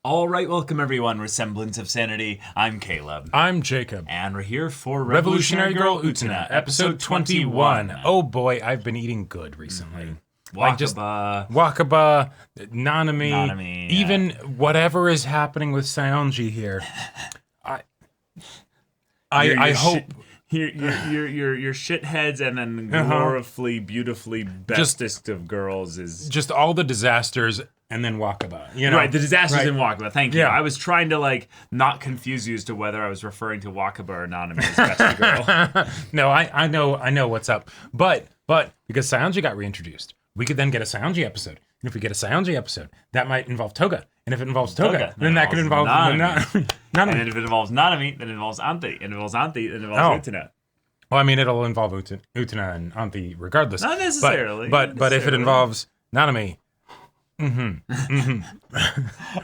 All right, welcome everyone. We're Semblance of Sanity. I'm Caleb. I'm Jacob. And we're here for Revolutionary Girl Utena, episode 21. Oh boy, I've been eating good recently. Wakaba. Wakaba, Nanami, Nanami, even whatever is happening with Saionji here. I hope... Your shitheads and then gloriously, beautifully bestest of girls is... Just all the disasters... And then Wakaba, you know? Right, the disasters in Wakaba, thank you. Yeah. I was trying to, not confuse you as to whether I was referring to Wakaba or Nanami as best girl. No, I know what's up. But, because Saionji got reintroduced, we could then get a Saionji episode. And if we get a Saionji episode, that might involve Toga. And if it involves Toga, then that could involve Nanami. Nanami. And if it involves Nanami, then it involves Anti. And if it involves Anti, then it involves Utena. Well, I mean, it'll involve Utena and Anti regardless. Not necessarily. But if it involves Nanami... I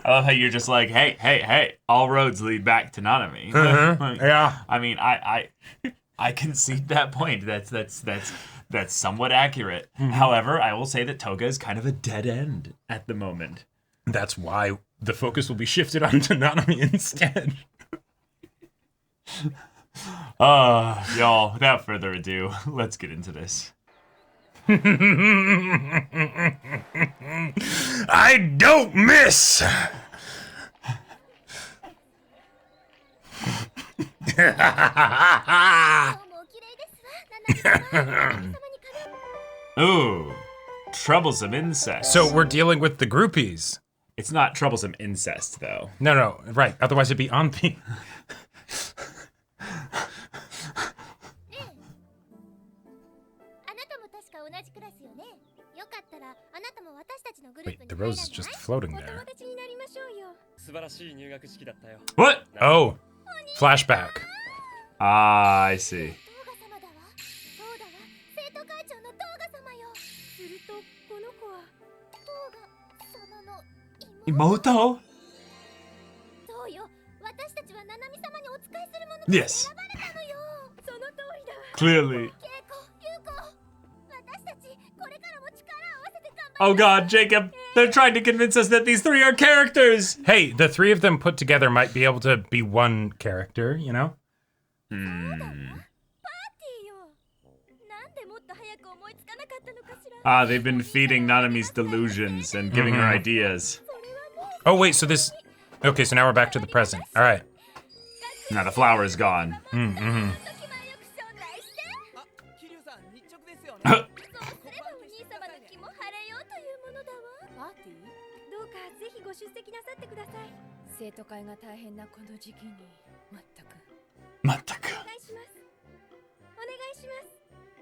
love how you're just like, hey, all roads lead back to Nanami. Yeah. I mean, I concede that point. That's somewhat accurate. However, I will say that Toga is kind of a dead end at the moment. That's why the focus will be shifted onto Nanami instead. Y'all, without further ado, let's get into this. I don't miss. Ooh, troublesome incest. So we're dealing with the groupies. It's not troublesome incest, though. No, right. Otherwise it'd be Anpi. Wait, the rose is just floating there. What? Oh, flashback. Ah, I see. Imoto? Yes. Clearly. Oh god, Jacob, they're trying to convince us that these three are characters! Hey, the three of them put together might be able to be one character, you know? Ah, they've been feeding Nanami's delusions and giving her ideas. Oh wait, so this... Okay, so now we're back to the present. Alright. Now the flower is gone.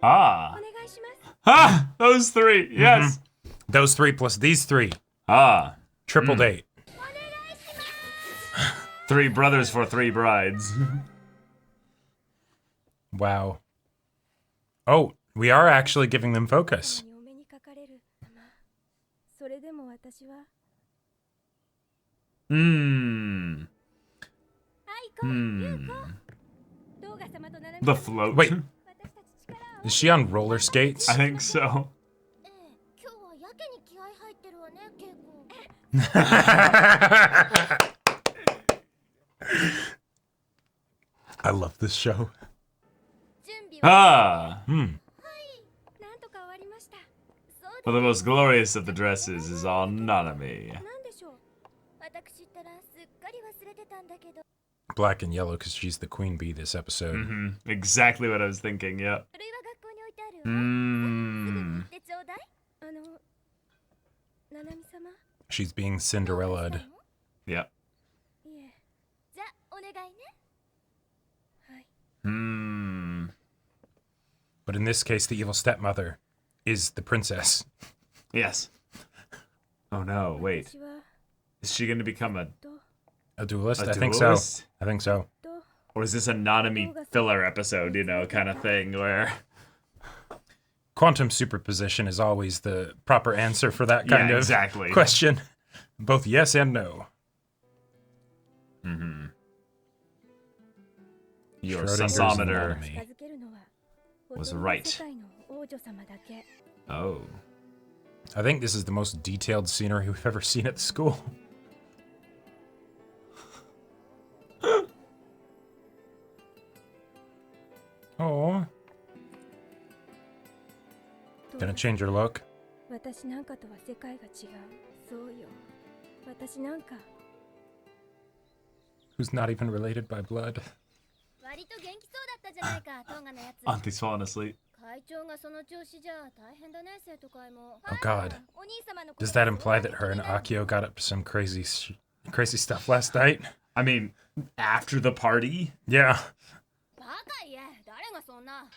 Ah. Ah, those three, yes. Those three plus these three. Ah. Triple date. Three brothers for three brides. Wow. Oh, we are actually giving them focus. The float. Wait. Is she on roller skates? I think so. I love this show. Ah. Well, the most glorious of the dresses is on Nanami. Black and yellow because she's the queen bee this episode. Exactly what I was thinking, yep. She's being Cinderella'd. Yep. But in this case, the evil stepmother is the princess. Yes. Oh no, wait. Is she going to become a duelist? A I think duelist? so. I think so. Or is this a Nanami filler episode, you know, kind of thing where... Quantum superposition is always the proper answer for that kind of question. Both yes and no. Your Schrodinger's seismometer Nanami. was right. Oh. I think this is the most detailed scenery we've ever seen at the school. Oh. Gonna change your look? 私なんかとは世界が違う。そうよ。私なんか。 Who's not even related by blood? 割と元気そうだったじゃないか、トンガのやつ。 Auntie's falling asleep. 会長がその調子じゃ大変だね、生徒会も。 Oh god. お兄様の Does that imply that her and Akio got up to some crazy stuff last night? I mean, after the party? Yeah. バカ言え、誰がそんな。あら、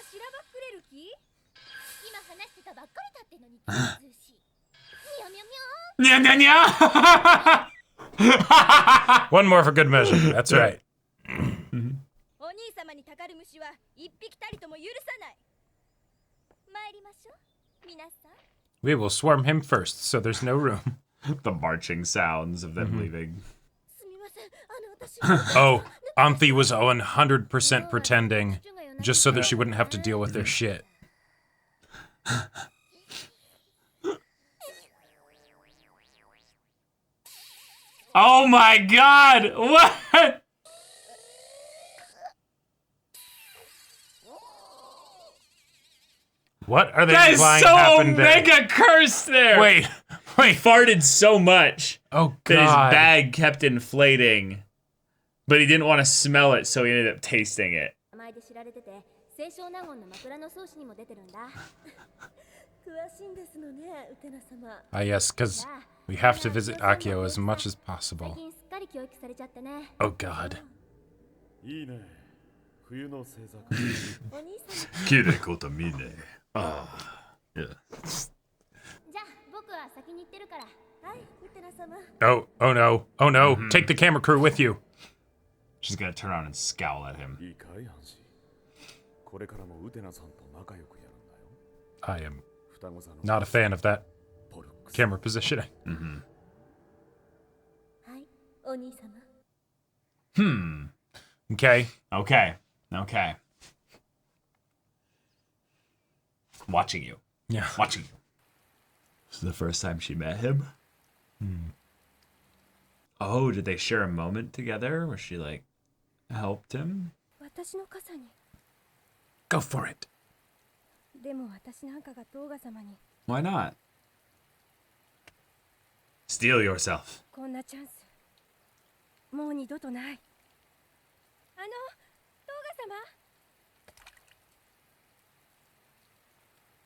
しらばっくれる気。今話してたばっかりだってのに通し。みょみょみょ。 Nya nya nya! One more for good measure. That's right. お兄様にたかる虫は一匹たりとも許さない。参りましょう、皆さん。 We will swarm him first, so there's no room. The marching sounds of them leaving. すみません、私。 Oh, Anthe was 100% pretending just so that she wouldn't have to deal with their shit. Oh my god! What? What are they That is implying so happened there? mega cursed there! Wait. He farted so much Oh that his god. bag kept inflating. But he didn't want to smell it, so he ended up tasting it. 前で知られてて、清少納言の枕草子にも出てるんだ。詳しいんですのね、ウテナ様。 Ah, yes, because we have to visit Akio as much as possible. 最近すっかり教育されちゃってね。 Oh god. いいね。冬の制作。お兄様。 Kirekota mine. Ah. Yeah. じゃあ僕は先に行ってるから。はい、ウテナ様。 Oh no. Oh no. Take the camera crew with you. She's gonna turn around and scowl at him. いいかい、ハンシ。これからもウテナさんと仲良くやるんだよ。 I am 双子座の not a fan of that ポルックス。 camera positioning. はい、お兄様。 Hmm. Okay. Okay. Okay. Watching you. Yeah. Watching you. This is the first time she met him. Oh, did they share a moment together where she like helped him? 私の傘に。 Go for it. でも私なんかがトーガ様に Why not? Steal yourself. こんなチャンスもう二度とない。トーガ様。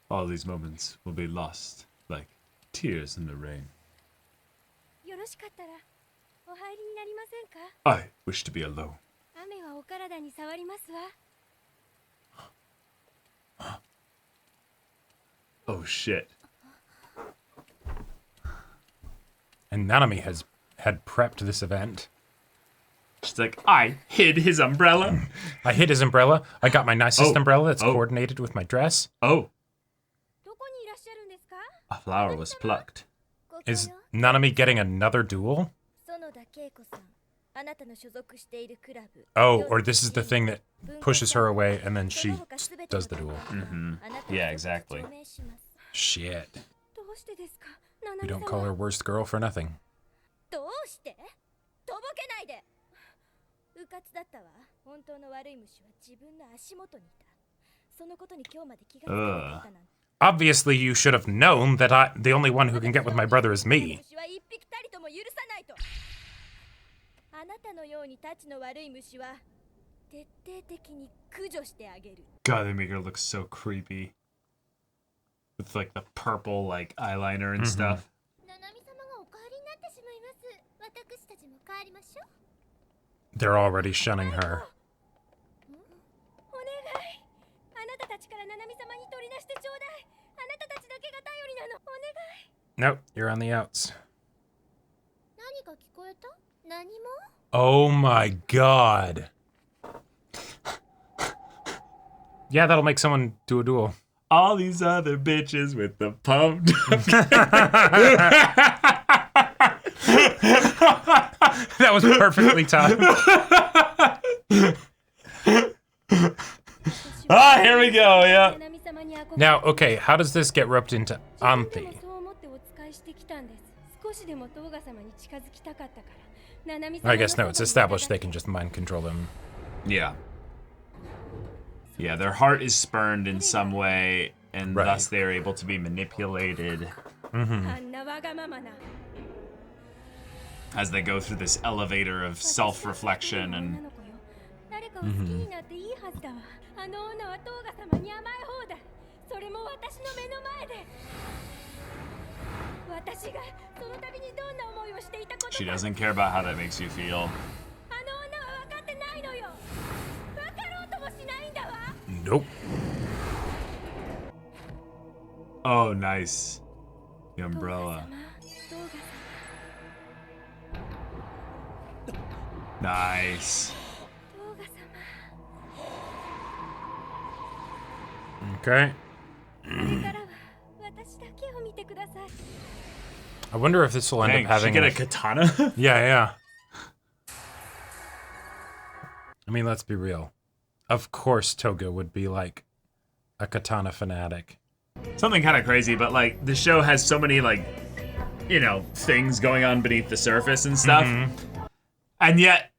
All these moments will be lost like tears in the rain. よろしかったらお入りになりませんか。 I wish to be alone. 雨はお体に触りますわ。 Oh shit. And Nanami had prepped this event. She's like, I hid his umbrella. I hid his umbrella. I got my nicest Oh. umbrella that's Oh. coordinated with my dress. Oh, どこにいらっしゃるんですか。 a flower was plucked. ここ Is よ。 Nanami getting another duel? 園田恵子さん。あなたの所属しているクラブ。 Oh, or this is the thing that pushes her away and then she does the duel. Yeah, exactly. Shit. どうしてですか。 We don't call her worst girl for nothing. どうして。とぼけないで。うかつだったわ。本当の悪い虫は自分の足元にいた。そのことに今日まで気がつかなかったなんて。 Obviously, you should have known that the only one who can get with my brother is me. 虫は一匹たりとも許さないと。あなたのようにたちの悪い虫は徹底的に駆除してあげる。 God, they make her look so creepy. With like the purple like eyeliner and stuff. ななみ様がお帰りになってしまいます。私たちも帰りましょう。 They're already shunning her. お願い。あなたたちからななみ様に取り出してちょうだい。あなたたちだけが頼りなの。お願い。 Nope, you're on the outs. 何か聞こえた？何も？ Oh my god. Yeah, that'll make someone do a duel. All these other bitches with the pumped. That was perfectly timed. Ah, here we go. Yeah. ななみ様に憧れ Now, okay, how does this get roped into 自分で Anthe? もそう思ってお使いしてきたんです。少しでもトーガ様に近づきたかったから。ななみ様 I の guess no, it's そばに established they can just mind control them. Yeah. Yeah, their heart is spurned in some way, and Right. thus they are able to be manipulated as they go through this elevator of self-reflection and 誰かを好きになっていいはずだわ。あの女はトーガ様に甘い方だ。それも私の目の前で。私がその度にどんな思いをしていたことか。 she doesn't care about how that makes you feel. あの女は分かってないのよ。分かろうともしないんだわ。 Nope. Oh, nice. The umbrella. トーガ様。 Nice. トーガ様。 Okay. これからは私だけを見てください。 I wonder if this will end Dang, up she having. get a katana? Yeah, yeah. I mean, let's be real. Of course, Toga would be like a katana fanatic. Something kind of crazy, but like the show has so many like, you know, things going on beneath the surface and stuff. And yet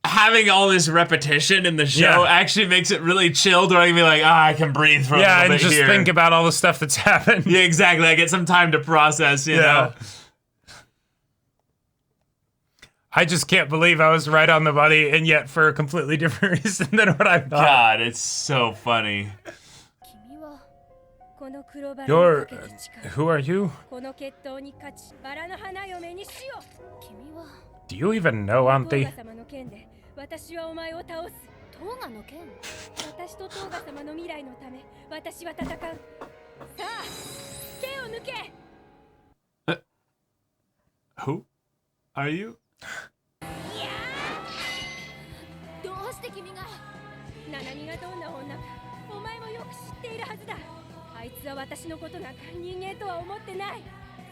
having all this repetition in the show actually makes it really chill to be like, I can breathe for a Yeah, little and bit just here. think about all the stuff that's happened. Yeah, exactly. I get some time to process, you know. I just can't believe I was right on the money, and yet for a completely different reason than what I thought. God, it's so funny. 君はこの黒バラ You're. にかけて誓う Who are you? この決闘に勝ちバラの花嫁にしよう。君は Do you even know, トー Auntie? ガ様の剣で私はお前を倒す。トーガの剣。私とトーガ様の未来のため私は戦う。さあ剣を抜け。 Who are you? どうして君がナナミがどんな女かお前もよく知っているはずだ。あいつは私のことなんか人間とは思ってない。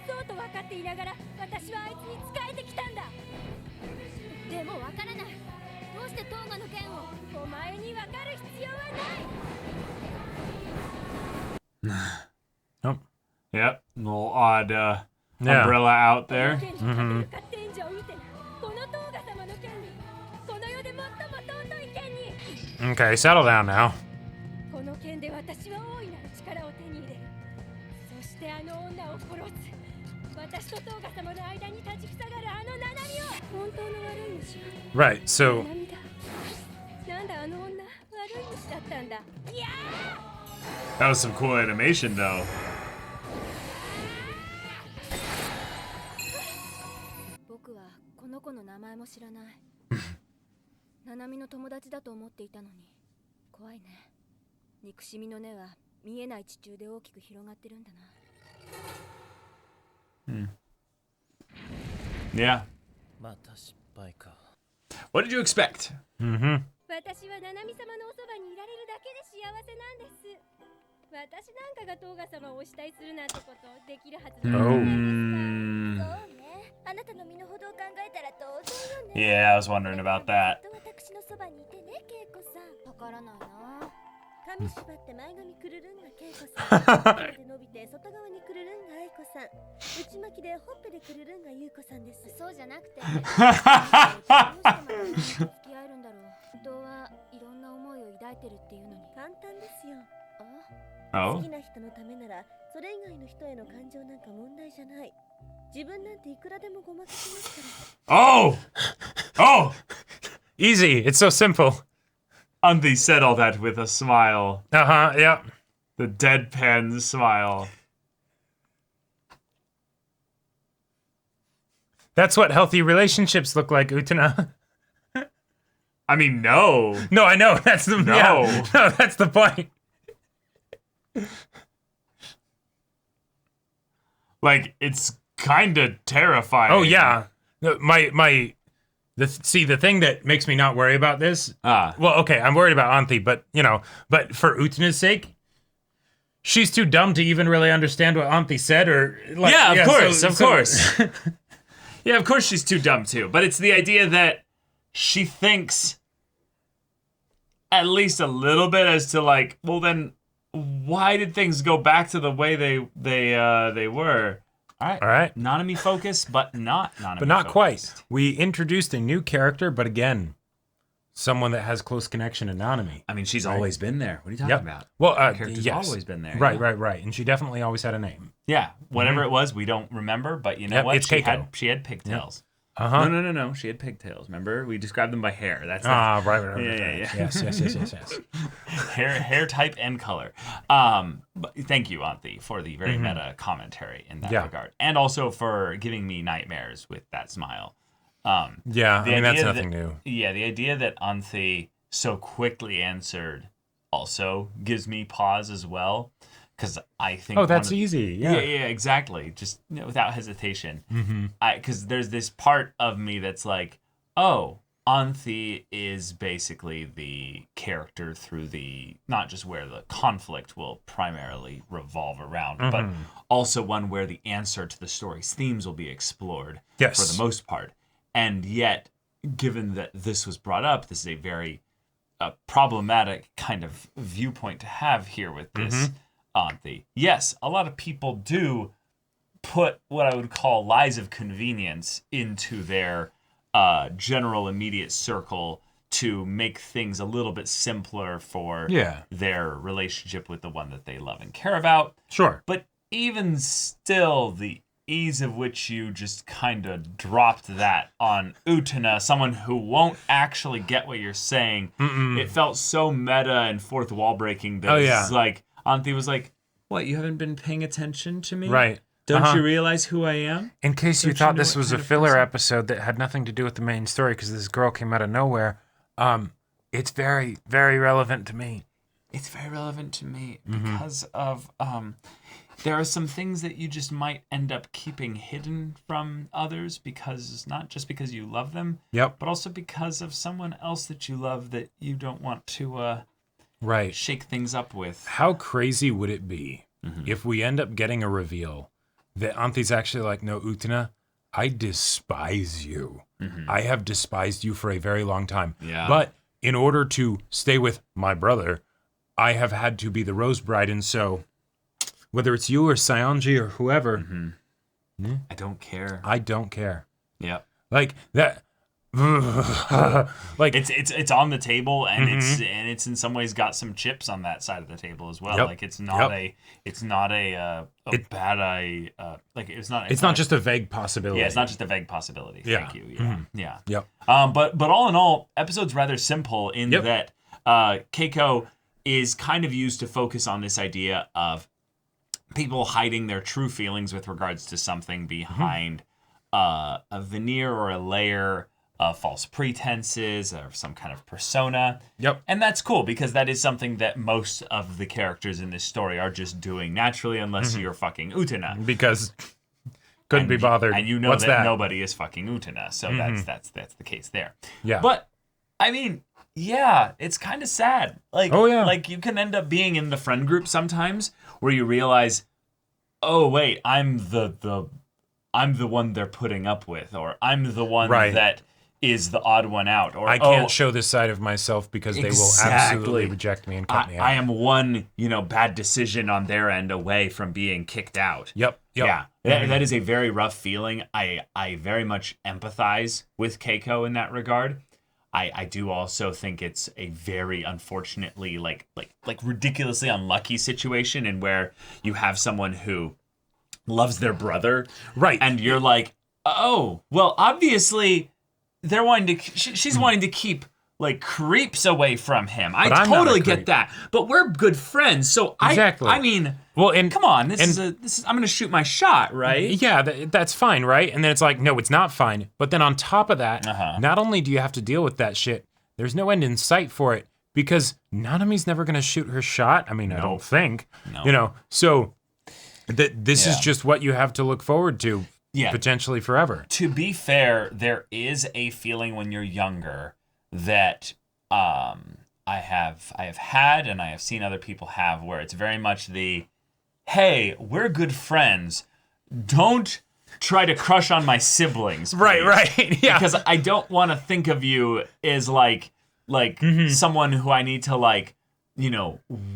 そうと分かっていながら私はあいつに仕えてきたんだ。でも分からない。どうしてトーガの剣をお前に分かる必要はない。 Oh. Yep, little odd Yeah. umbrella out there. この剣に勝ってるか天井を見てな。このトーガ様の剣にこの世で最も尊い剣に。 Okay, settle down now. この剣で私は大いなる力を手に入れる。そしてあの女を殺す。私とトーガ様の間に立ちふさがるあのナナミを。本当の悪い虫は Right, so ナナミだ。なんだあの女悪い虫だったんだ。いや That was some cool animation, though. 僕はこの子の名前も知らない。ナナミの友達だと思っていたのに怖いね。憎しみの根は見えない地中で大きく広がってるんだな。 Yeah. また失敗か。 What did you expect? 私はナナミ様のおそばにいられるだけで幸せなんです。私なんかがトーガ様をお慕いするなんてことできるはずないじゃないですか。そうね。あなたの身の程を考えたら当然よね。 Yeah, I was wondering about that. ずっと私のそばにいてね、ケイコさん。わからないな。髪縛って前髪くるるんがケイコさん。手で伸びて外側にくるるんがアイコさん。内巻きでほっぺでくるるんがユウコさんです。そうじゃなくて。どうしてまた付き合えるんだろう。人はいろんな思いを抱いてるっていうのに。簡単ですよ。好 Oh? きな人のためならそれ以外の人への感情なんか問題じゃない。自分なんていくらでもごまかしますから。 Oh! Oh! easy. It's so simple. Auntie said all that with a smile. Uh-huh, yeah. The deadpan smile. That's what healthy relationships look like, Utena. I mean, no. No, I know. That's the yeah. No, that's the point. Like, it's kind of terrifying. Oh yeah. No, the thing that makes me not worry about this. Well, okay, I'm worried about Auntie, but but for Utena's sake, she's too dumb to even really understand what Auntie said, or like, Yeah, of course, so- of course. Yeah, of course she's too dumb too. But it's the idea that she thinks at least a little bit as to like, well then, why did things go back to the way they were? All right. Nanami focus, but not Nanami But not focused. quite. We introduced a new character, but again, someone that has close connection to Nanami. I mean, she's always been there. What are you talking Yep. about? Well, The character's yes. always been there. Right, yeah. right. And she definitely always had a name. Yeah, whatever it was, we don't remember. But you know Yep, what? it's she Keiko. had pigtails. Uh-huh. No. She had pigtails. Remember, we described them by hair. That's Right. Yeah. Yes. hair type and color. But thank you, Auntie, for the very meta commentary in that regard, and also for giving me nightmares with that smile. Yeah, I mean, that's idea nothing new. Yeah, the idea that Auntie so quickly answered also gives me pause as well, because I think. Oh, that's easy. Yeah, exactly. Just without hesitation. Because there's this part of me that's like, oh, Auntie is basically the character through the, not just where the conflict will primarily revolve around, but also one where the answer to the story's themes will be explored for the most part. And yet, given that this was brought up, this is a very problematic kind of viewpoint to have here with this Auntie. Yes, a lot of people do put what I would call lies of convenience into their general immediate circle to make things a little bit simpler for their relationship with the one that they love and care about. Sure. But even still, the ease of which you just kind of dropped that on Utena, someone who won't actually get what you're saying, it felt so meta and fourth wall breaking that it's like, Auntie was like, what, you haven't been paying attention to me? Right. Don't you realize who I am? In case you thought this was a filler episode that had nothing to do with the main story because this girl came out of nowhere, it's very, very relevant to me. It's very relevant to me because of there are some things that you just might end up keeping hidden from others, because not just because you love them, but also because of someone else that you love that you don't want to shake things up with. How crazy would it be if we end up getting a reveal that Auntie's actually like, no, Utena, I despise you. I have despised you for a very long time. Yeah. But in order to stay with my brother, I have had to be the Rose Bride, and so whether it's you or Saionji or whoever, I don't care. I don't care. Yeah. Like that. Like it's on the table, and it's in some ways got some chips on that side of the table as well. Like it's not a bad like it's not just a vague possibility. Yeah, it's not just a vague possibility. Thank you. Yeah. Yep. But all in all, episode's rather simple in that Keiko is kind of used to focus on this idea of people hiding their true feelings with regards to something behind a veneer or a layer of false pretenses or some kind of persona. Yep. And that's cool, because that is something that most of the characters in this story are just doing naturally, unless you're fucking Utena. Because couldn't be bothered. And you know What's that nobody is fucking Utena, so that's the case there. Yeah. But I mean, yeah, it's kind of sad. Like, like you can end up being in the friend group sometimes where you realize, oh wait, I'm the one they're putting up with, or I'm the one that is the odd one out, or I can't show this side of myself because they will absolutely reject me and cut me out. I am one, bad decision on their end away from being kicked out. Yep. Yeah, that is a very rough feeling. I very much empathize with Keiko in that regard. I do also think it's a very unfortunately like ridiculously unlucky situation in where you have someone who loves their brother, right? And you're like, oh, well, obviously they're wanting to. She's wanting to keep like creeps away from him. I totally get that, but we're good friends, so I mean, well, and come on, this is I'm gonna shoot my shot, right? Yeah, that's fine, right? And then it's like, no, it's not fine. But then on top of that, not only do you have to deal with that shit, there's no end in sight for it, because Nanami's never gonna shoot her shot. I mean, I don't think, so. This is just what you have to look forward to, potentially forever. To be fair, there is a feeling when you're younger that I have had, and I have seen other people have, where it's very much the, hey, we're good friends, don't try to crush on my siblings, please. Right, yeah. Because I don't want to think of you as like someone who I need to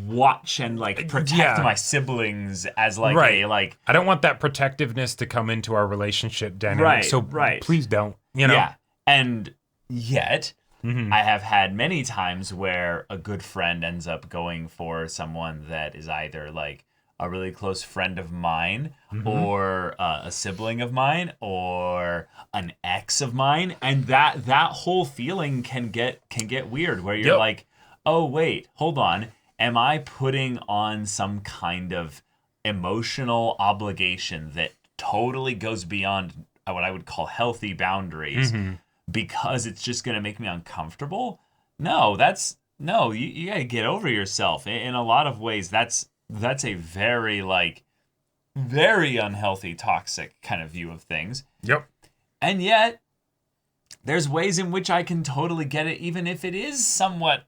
watch and protect my siblings as I don't want that protectiveness to come into our relationship dynamic. So please don't. Yeah. And yet I have had many times where a good friend ends up going for someone that is either like a really close friend of mine or a sibling of mine or an ex of mine, and that whole feeling can get weird where you're like, oh wait, hold on, am I putting on some kind of emotional obligation that totally goes beyond what I would call healthy boundaries because it's just going to make me uncomfortable? No, you got to get over yourself. In a lot of ways, that's a very very unhealthy, toxic kind of view of things. Yep. And yet, there's ways in which I can totally get it, even if it is somewhat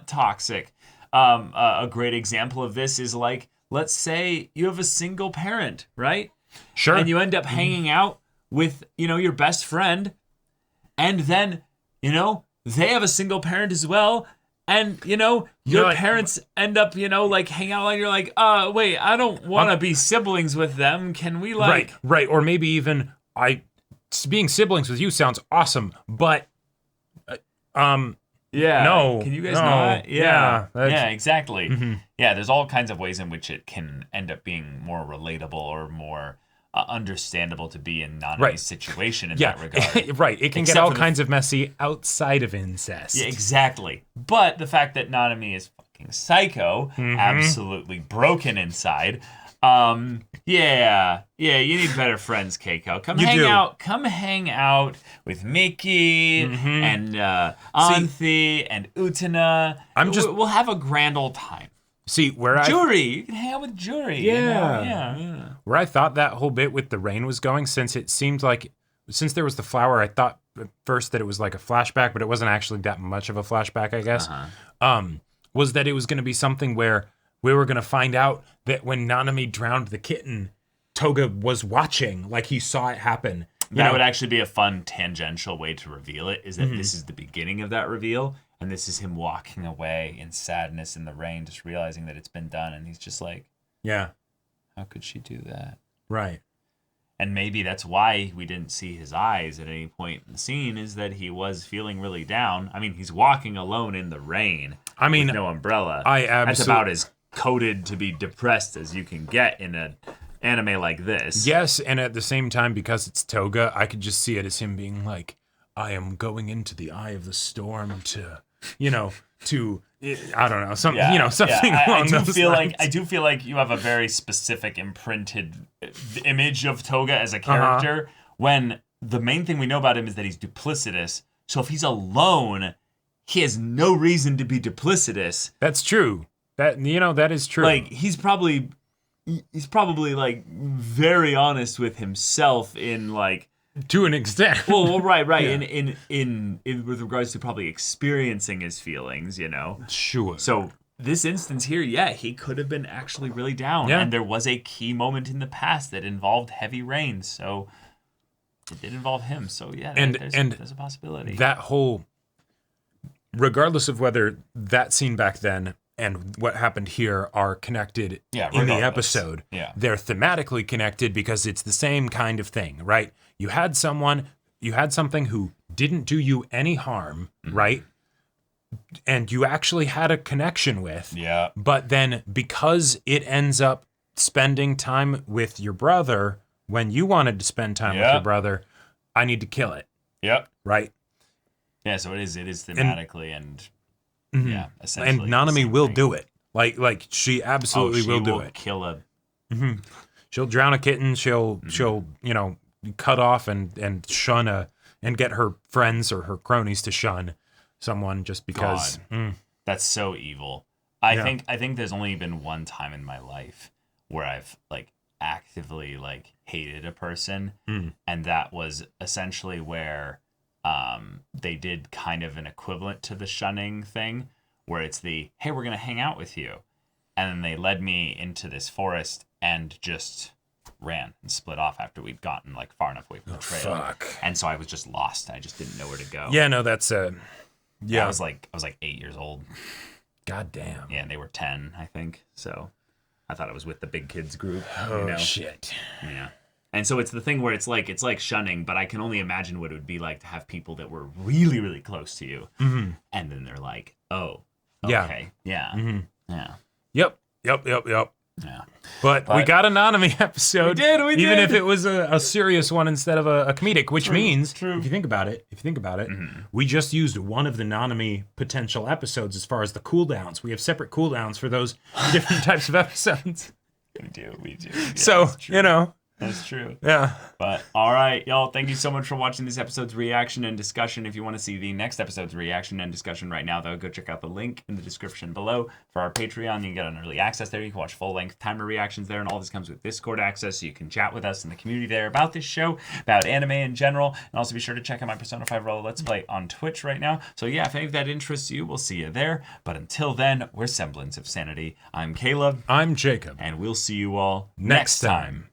toxic. A great example of this is like, let's say you have a single parent, right? Sure. And you end up hanging out with, your best friend, and then, they have a single parent as well. And, your parents end up, hang out, and you're like, wait, I don't want to be siblings with them. Can we, Right. Or maybe even, being siblings with you sounds awesome, but, yeah. No. Can you guys no, not? Yeah. Yeah. Exactly. Yeah, there's all kinds of ways in which it can end up being more relatable or more understandable to be in Nanami's situation in that regard. Right. It can Except get all for kinds of messy outside of incest. Yeah, exactly. But the fact that Nanami is fucking psycho, absolutely broken inside. Yeah, you need better friends, Keiko. Come hang out with Miki and Anthi and Utena. We'll have a grand old time. See, Juri, you can hang out with Juri. Yeah. Where I thought that whole bit with the rain was going, since there was the flower, I thought at first that it was like a flashback, but it wasn't actually that much of a flashback, I guess. Was that it was going to be something where we were going to find out that when Nanami drowned the kitten, Toga was watching, like he saw it happen. That would actually be a fun tangential way to reveal it, is that this is the beginning of that reveal, and this is him walking away in sadness in the rain, just realizing that it's been done, and he's just like, yeah, how could she do that? Right. And maybe that's why we didn't see his eyes at any point in the scene, is that he was feeling really down. I mean, he's walking alone in the rain with no umbrella. That's about as coded to be depressed as you can get in an anime like this. Yes, and at the same time, because it's Toga, I could just see it as him being like, I am going into the eye of the storm to, I don't know, something along those lines. I do feel like you have a very specific imprinted image of Toga as a character, when the main thing we know about him is that he's duplicitous. So if he's alone, he has no reason to be duplicitous. That's true. That is true. Like, he's probably like very honest with himself in like, to an extent. Well, right. Yeah. In with regards to probably experiencing his feelings, Sure. So this instance here, he could have been actually really down, and there was a key moment in the past that involved heavy rain, so it did involve him. So there's a possibility. That whole, regardless of whether that scene back then and what happened here are connected in the episode, they're thematically connected because it's the same kind of thing, right? You had something who didn't do you any harm, right? And you actually had a connection with. Yeah. But then because it ends up spending time with your brother when you wanted to spend time with your brother, I need to kill it. Yep. Right? Yeah, so it is thematically and essentially. And Nanami will do it. Like she absolutely will do it. Kill a She'll drown a kitten, she'll cut off and shun and get her friends or her cronies to shun someone just because. That's so evil. I think there's only been one time in my life where I've like actively like hated a person, and that was essentially where they did kind of an equivalent to the shunning thing, where it's the, hey, we're gonna hang out with you, and then they led me into this forest and just ran and split off after we'd gotten like far enough away from the trail. Fuck. And so I was just lost. I just didn't know where to go. Yeah, no, that's I was like 8 years old. God damn. Yeah, and they were 10, I think. So I thought it was with the big kids group. Oh shit. Yeah. And so it's the thing where it's like shunning, but I can only imagine what it would be like to have people that were really, really close to you. And then they're like, oh, okay. Yeah. Yeah. Yep. Yeah. But we got an Nanami episode. We did. Even if it was a serious one instead of a comedic, which means, if you think about it, we just used one of the Nanami potential episodes as far as the cooldowns. We have separate cooldowns for those different types of episodes. We do. Yeah, so, That's true. Yeah. But all right, y'all, thank you so much for watching this episode's reaction and discussion. If you want to see the next episode's reaction and discussion right now, though, go check out the link in the description below for our Patreon. You can get an early access there. You can watch full-length timer reactions there, and all this comes with Discord access, so you can chat with us in the community there about this show, about anime in general, and also be sure to check out my Persona 5 Roll Let's Play on Twitch right now. So yeah, if any of that interests you, we'll see you there. But until then, we're Semblance of Sanity. I'm Caleb. I'm Jacob. And we'll see you all next time.